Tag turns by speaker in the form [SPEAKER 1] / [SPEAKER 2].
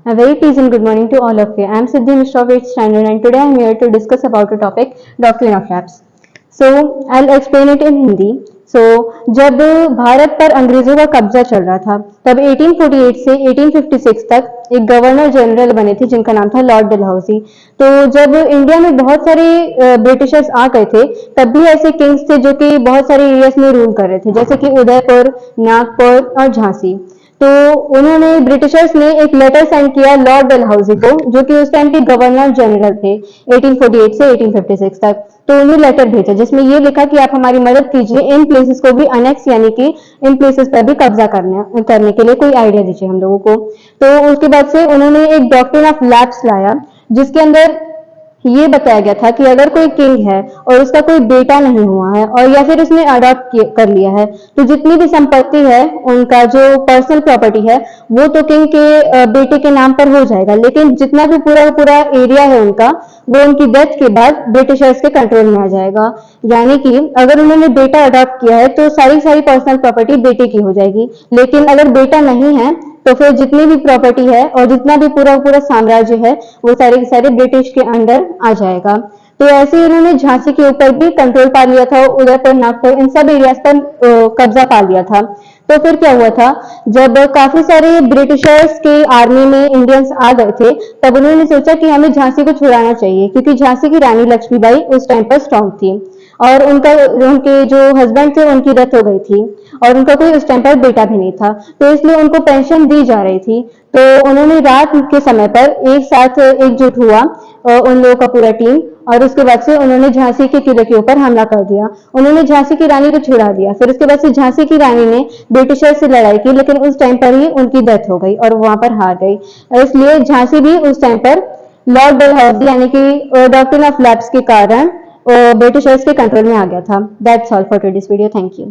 [SPEAKER 1] A very pleasant good morning to all of you. I am Siddhi Mishra of 8th standard and today I am here to discuss about a topic, doctrine of lapse. So I'll explain it in Hindi. So जब भारत पर अंग्रेजों का कब्जा चल रहा था तब 1848 से 1856 तक एक गवर्नर जनरल बने थे जिनका नाम था लॉर्ड डलहौसी। तो जब इंडिया में बहुत सारे ब्रिटिशर्स आ गए थे तब भी ऐसे किंग्स थे जो कि बहुत सारे एरियाज में रूल कर रहे थे, जैसे कि उदयपुर, नागपुर और झांसी। तो उन्होंने ब्रिटिशर्स ने एक लेटर सेंड किया लॉर्ड डलहौजी को, जो कि उस टाइम के गवर्नर जनरल थे 1848 से 1856 तक। तो उन्हें लेटर भेजा जिसमें ये लिखा कि आप हमारी मदद कीजिए, इन प्लेसेस को भी अनेक्स यानी कि इन प्लेसेस पर भी कब्जा करने के लिए कोई आइडिया दीजिए हम लोगों को। तो उसके बाद से उन्होंने एक डॉक्ट्रिन ऑफ लैप्स लाया जिसके अंदर ये बताया गया था कि अगर कोई किंग है और उसका कोई बेटा नहीं हुआ है और या फिर उसने अडॉप्ट कर लिया है तो जितनी भी संपत्ति है, उनका जो पर्सनल प्रॉपर्टी है वो तो किंग के बेटे के नाम पर हो जाएगा, लेकिन जितना भी पूरा पूरा एरिया है उनका वो उनकी डेथ के बाद ब्रिटिशर्स के कंट्रोल में आ जाएगा। यानी कि अगर उन्होंने बेटा अडॉप्ट किया है तो सारी सारी पर्सनल प्रॉपर्टी बेटे की हो जाएगी, लेकिन अगर बेटा नहीं है तो फिर जितनी भी प्रॉपर्टी है और जितना भी पूरा पूरा साम्राज्य है वो सारे के सारे ब्रिटिश के अंडर आ जाएगा। तो ऐसे ही उन्होंने झांसी के ऊपर भी कंट्रोल पा लिया था, उदयपुर, नागपुर, इन सब एरियाज पर कब्जा पा लिया था। तो फिर क्या हुआ था, जब काफी सारे ब्रिटिशर्स के आर्मी में इंडियंस आ गए थे तब उन्होंने सोचा कि हमें झांसी को छुड़ाना चाहिए, क्योंकि झांसी की रानी लक्ष्मीबाई उस टाइम पर स्ट्रांग थी और उनके जो हस्बैंड थे उनकी डेथ हो गई थी और उनका कोई उस टाइम पर बेटा भी नहीं था, तो इसलिए उनको पेंशन दी जा रही थी। तो उन्होंने रात के समय पर एक साथ एकजुट हुआ उन लोगों का पूरा टीम, और उसके बाद से उन्होंने झांसी के किले के ऊपर हमला कर दिया। उन्होंने झांसी की रानी को छुड़ा दिया। फिर उसके बाद से झांसी की रानी ने ब्रिटिशर से लड़ाई की, लेकिन उस टाइम पर ही उनकी डेथ हो गई और वहां पर हार गई। इसलिए झांसी भी उस टाइम पर लॉर्ड डलहौजी यानी कि डॉक्ट्रिन ऑफ लैप्स के कारण ब्रिटिशर्स के कंट्रोल में आ गया था। That's all for today's video. Thank you.